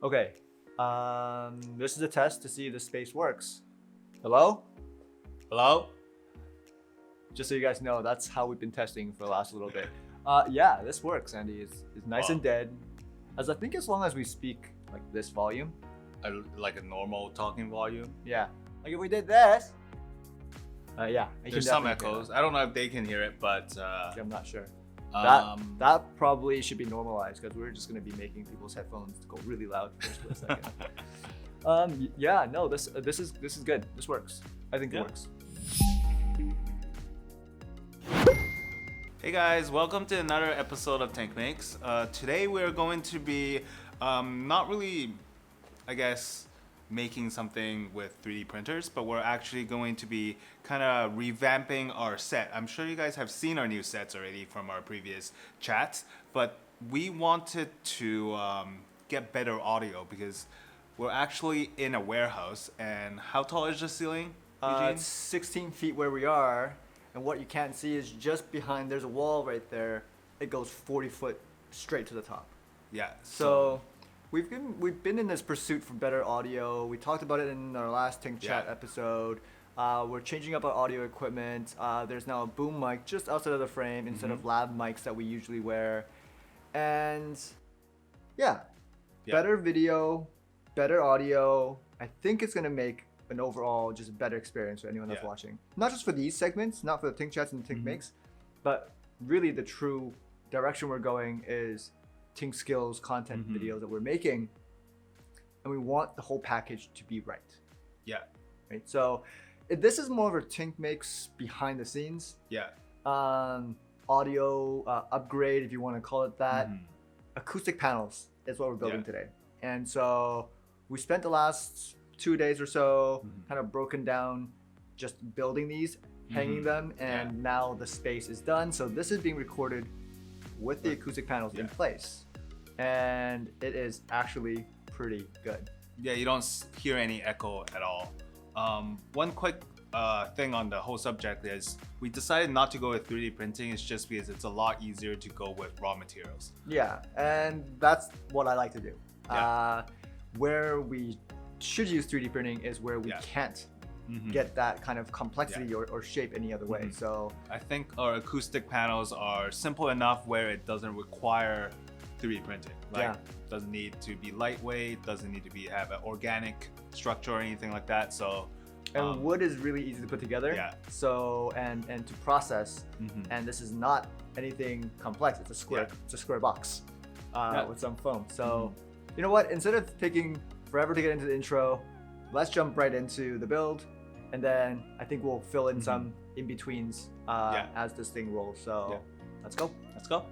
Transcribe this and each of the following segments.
Okay, this is a test to see if the space works. Hello? Hello? Just so you guys know, that's how we've been testing for the last little bit. Yeah, this works, Andy. It's nice Wow. and dead. As long as we speak like this volume. Like a normal talking volume? Yeah. Like if we did this. Yeah. you can There's some definitely hear echoes. I don't know if they can hear it, but that. I'm not sure. um, That probably should be normalized because we're just gonna be making people's headphones go really loud for a split second. Yeah, no, this is good. This works. I think Yeah. it works. Hey guys, welcome to another episode of TinkMakes. Today we're going to be not really, I guess, making something with 3D printers, but we're actually going to be kind of revamping our set. I'm sure you guys have seen our new sets already from our previous chats, but we wanted to get better audio because we're actually in a warehouse. And how tall is the ceiling, Eugene? It's 16 feet where we are, and what you can't see is just behind. There's a wall right there. It goes 40 foot straight to the top. Yeah. So we've been in this pursuit for better audio. We talked about it in our last Tink Chat Yeah. episode. We're changing up our audio equipment. There's now a boom mic just outside of the frame instead of lab mics that we usually wear. And yeah, better video, better audio. I think it's gonna make an overall just better experience for anyone that's Yeah. watching. Not just for these segments, not for the Tink Chats and the TinkMakes, but really the true direction we're going is Tink Skills content videos that we're making, and we want the whole package to be right. Yeah. Right. So this is more of a TinkMakes behind the scenes Yeah. audio upgrade, if you want to call it that. Acoustic panels is what we're building today, and so we spent the last 2 days or so kind of broken down just building these, hanging them, and now the space is done. So this is being recorded with the acoustic panels in place, and it is actually pretty good. Yeah, you don't hear any echo at all. One quick thing on the whole subject is we decided not to go with 3D printing. It's just because it's a lot easier to go with raw materials. Yeah, and that's what I like to do. Yeah. Where we should use 3D printing is where we can't get that kind of complexity or shape any other way. So I think our acoustic panels are simple enough where it doesn't require 3D printing. Like, doesn't need to be lightweight, doesn't need to be have an organic structure or anything like that. So and wood is really easy to put together. Yeah. So and to process. And this is not anything complex. It's a square. It's a square box with some foam. So you know what? Instead of taking forever to get into the intro, let's jump right into the build, and then I think we'll fill in some in betweens as this thing rolls. So let's go. Let's go.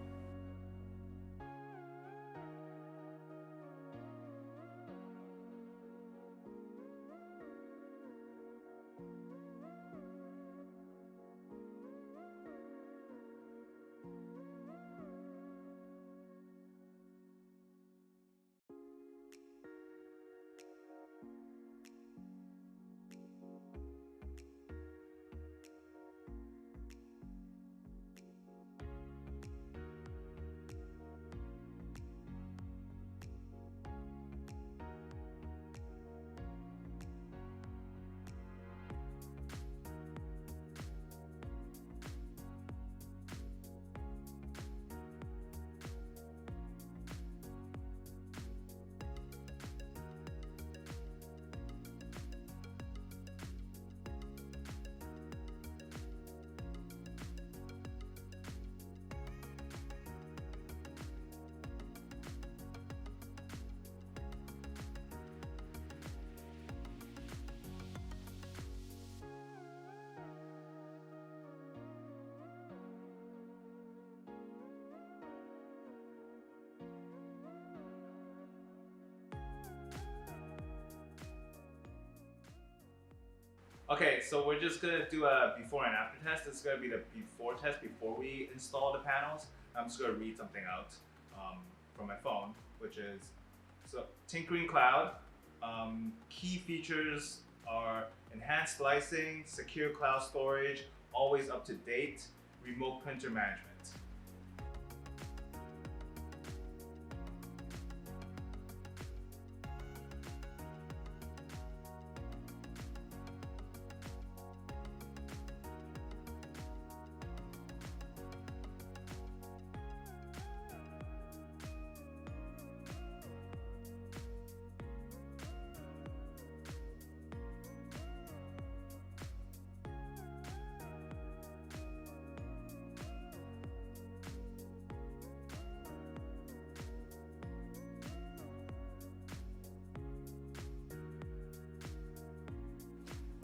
Okay, so we're just gonna do a before and after test. This is gonna be the before test before we install the panels. I'm just gonna read something out from my phone, which is so Tinkerine Cloud. Key features are enhanced splicing, secure cloud storage, always up to date, remote printer management.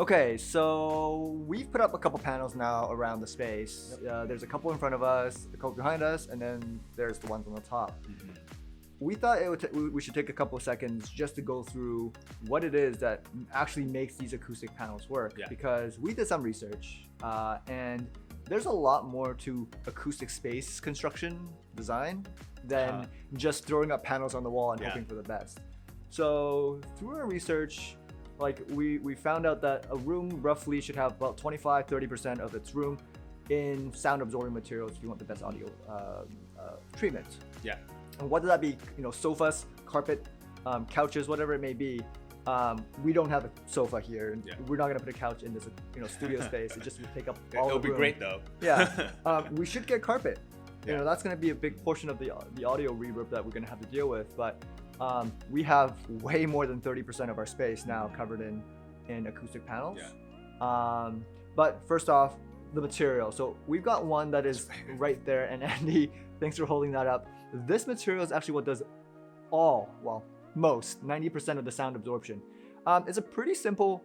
Okay, so we've put up a couple panels now around the space. There's a couple in front of us, a couple behind us, and then there's the ones on the top. We thought we should take a couple of seconds just to go through what it is that actually makes these acoustic panels work. Because we did some research, and there's a lot more to acoustic space construction design than just throwing up panels on the wall and hoping for the best. So through our research, like we found out that a room roughly should have about 25-30% of its room in sound absorbing materials if you want the best audio treatment. Yeah. And what does that be? You know, sofas, carpet, couches, whatever it may be. We don't have a sofa here. We're not gonna put a couch in this, studio space. It just would take up all the room. It'll be great though. Yeah. We should get carpet. You know, that's gonna be a big portion of the audio reverb that we're gonna have to deal with. But we have way more than 30% of our space now covered in acoustic panels. But first off, the material. So we've got one that is right there, and Andy, thanks for holding that up. This material is actually what does most 90% of the sound absorption. It's a pretty simple.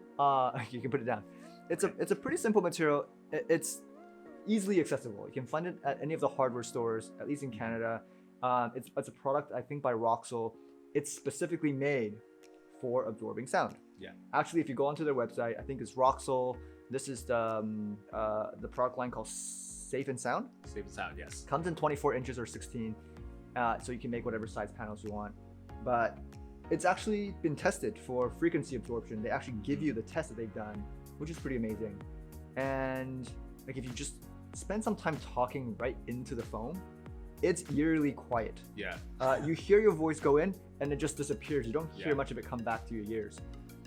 You can put it down. It's a pretty simple material. It's easily accessible. You can find it at any of the hardware stores, at least in Canada. It's a product, I think, by Roxel. It's specifically made for absorbing sound. Actually, if you go onto their website, I think it's Roxel. This is the product line called Safe and Sound. Safe and Sound, yes. Comes in 24 inches or 16, so you can make whatever size panels you want. But it's actually been tested for frequency absorption. They actually give you the test that they've done, which is pretty amazing. And like if you just spend some time talking right into the phone, it's eerily quiet. You hear your voice go in and it just disappears. You don't hear much of it come back to your ears.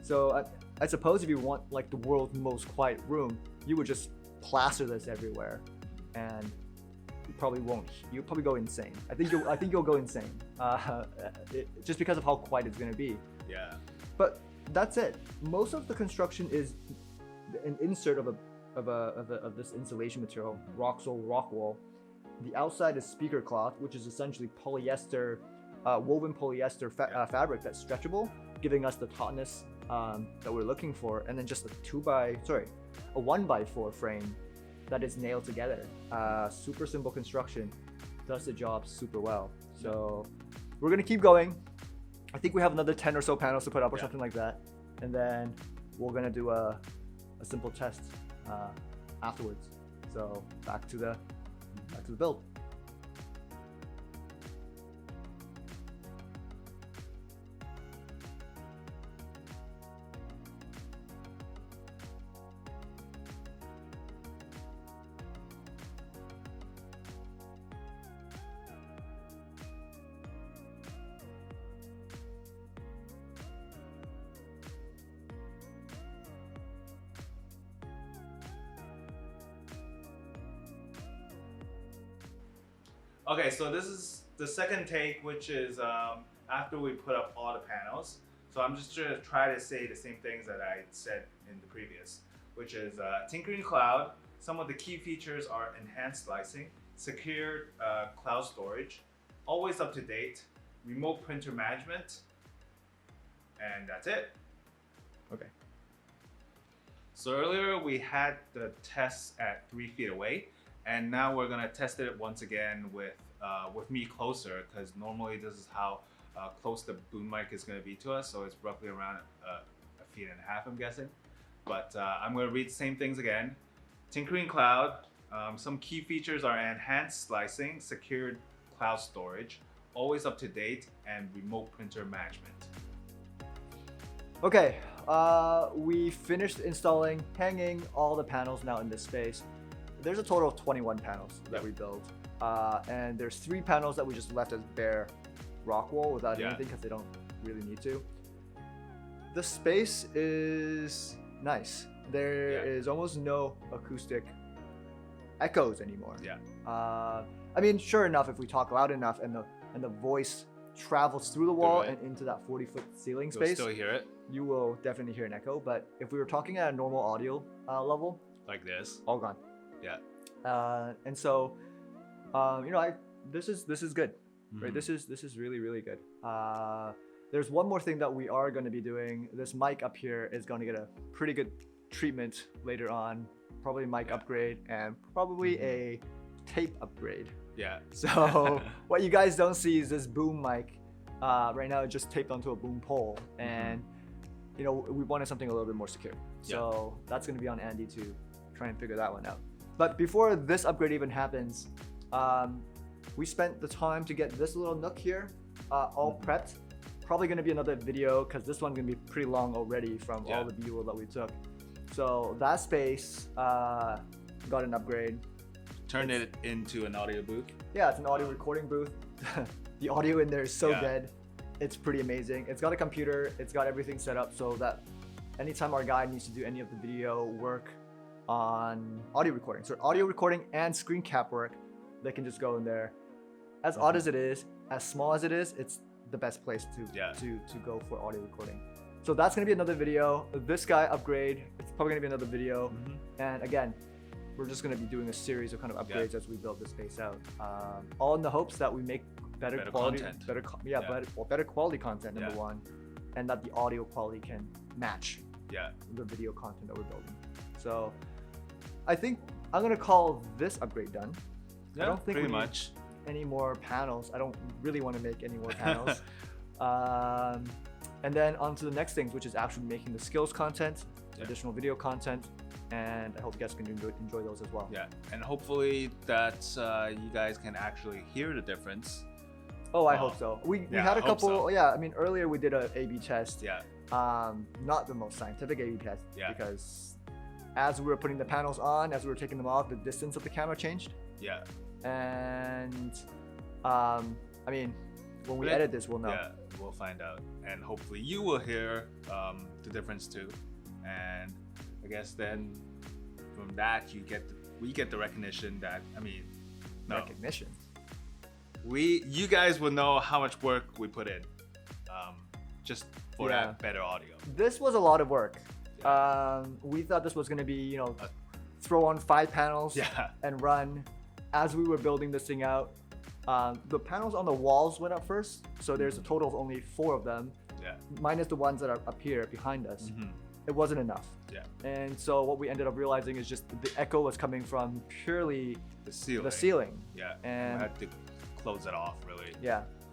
So I suppose if you want like the world's most quiet room, you would just plaster this everywhere, and you probably won't. You'll probably go insane. I think you'll go insane, just because of how quiet it's gonna be. But that's it. Most of the construction is an insert of this insulation material, Roxel Rockwall. The outside is speaker cloth, which is essentially polyester, woven polyester fabric that's stretchable, giving us the tautness that we're looking for, and then just a 1x4 frame that is nailed together. Super simple construction, does the job super well. So we're gonna keep going. I think we have another 10 or so panels to put up or something like that, and then we're gonna do a simple test afterwards. So back to the build. Okay, so this is the second take, which is after we put up all the panels. So I'm just going to try to say the same things that I said in the previous, which is Tinkerine Cloud. Some of the key features are enhanced slicing, secure cloud storage, always up to date, remote printer management, and that's it. Okay. So earlier we had the tests at 3 feet away, and now we're gonna test it once again with me closer, because normally this is how close the boom mic is gonna be to us. So it's roughly around a 1.5 feet, I'm guessing. But I'm gonna read the same things again. Tinkerine Cloud. Some key features are enhanced slicing, secured cloud storage, always up to date, and remote printer management. Okay, we finished installing, hanging all the panels now in this space. There's a total of 21 panels that we built, and there's 3 panels that we just left as bare rock wall without anything because they don't really need to. The space is nice. There is almost no acoustic echoes anymore. I mean, sure enough, if we talk loud enough and the voice travels through the wall and into that 40-foot ceiling space, you'll still hear it. You will definitely hear an echo. But if we were talking at a normal audio level, like this, all gone. And so, this is good, right? This is really, really good. There's one more thing that we are going to be doing. This mic up here is going to get a pretty good treatment later on, probably mic upgrade, and probably a tape upgrade. Yeah. So what you guys don't see is this boom mic. Right now it's just taped onto a boom pole, and you know, we wanted something a little bit more secure. So that's going to be on Andy to try and figure that one out. But before this upgrade even happens, we spent the time to get this little nook here all prepped. Probably going to be another video because this one's going to be pretty long already from all the B-roll that we took. So that space got an upgrade. Turned it into an audio booth. Yeah, it's an audio recording booth. The audio in there is so good. It's pretty amazing. It's got a computer. It's got everything set up so that anytime our guy needs to do any of the video work on audio recording, so audio recording and screen cap work, they can just go in there. As odd as it is, as small as it is, it's the best place to go for audio recording. So that's gonna be another video. This guy upgrade, it's probably gonna be another video. And again, we're just gonna be doing a series of kind of upgrades as we build this space out. All in the hopes that we make better quality content. Better quality content, number one, and that the audio quality can match the video content that we're building. So I think I'm gonna call this upgrade done. I don't think pretty we much need any more panels. I don't really want to make any more panels. And then on to the next things, which is actually making the skills content, additional video content, and I hope you guys can enjoy those as well. Yeah, and hopefully that you guys can actually hear the difference. Oh, I hope so. We had a couple. I mean, earlier we did a A/B test. Not the most scientific A/B test because as we were putting the panels on, as we were taking them off, the distance of the camera changed. And I mean, when we edit this, we'll know. Yeah, we'll find out, and hopefully you will hear the difference too. And I guess then from that we get the recognition that recognition. You guys will know how much work we put in, just for that better audio. This was a lot of work. We thought this was going to be, throw on 5 panels and run. As we were building this thing out, the panels on the walls went up first, so there's a total of only 4 of them, minus the ones that are up here behind us. It wasn't enough. And so what we ended up realizing is just the echo was coming from purely the ceiling. And we had to close it off, really.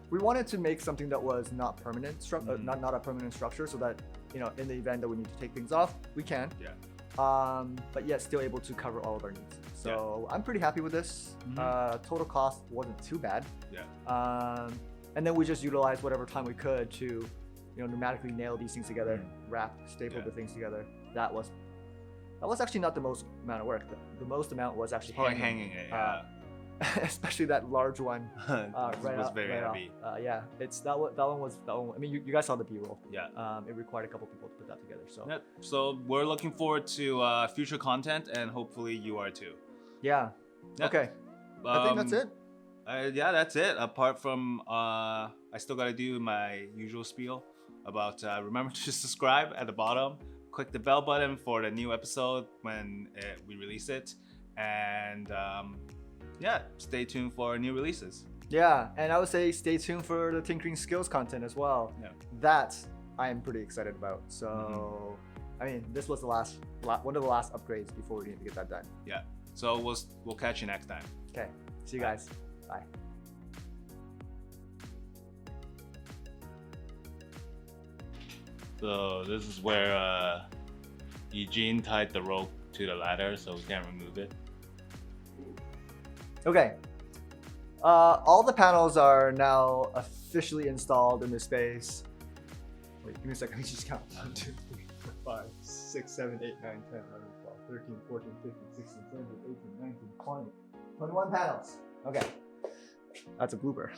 We wanted to make something that was not permanent, not a permanent structure, so that in the event that we need to take things off, we can. But yet still able to cover all of our needs. So I'm pretty happy with this. Total cost wasn't too bad. And then we just utilized whatever time we could to, pneumatically nail these things together, staple the things together. That was actually not the most amount of work. The most amount was actually hanging it. Especially that large one. was very heavy. That one was. I mean, you guys saw the B-roll. It required a couple people to put that together. So. So we're looking forward to future content, and hopefully you are too. Okay. I think that's it. That's it. Apart from, I still gotta do my usual spiel about remember to subscribe at the bottom. Click the bell button for the new episode when we release it, and stay tuned for new releases. And I would say stay tuned for the Tinkerine skills content as well. That I am pretty excited about. So, I mean, this was the one of the last upgrades before we need to get that done. So we'll catch you next time. Okay. See you guys. Bye. So this is where Eugene tied the rope to the ladder so we can't remove it. Okay. All the panels are now officially installed in this space. Wait, give me a second. Let me just count. 1, 2, 3, 4, 5, 6, 7, 8, 9, 10, 11, 12, 13, 14, 15, 16, 17, 18, 19, 20. 21 panels. Okay. That's a blooper.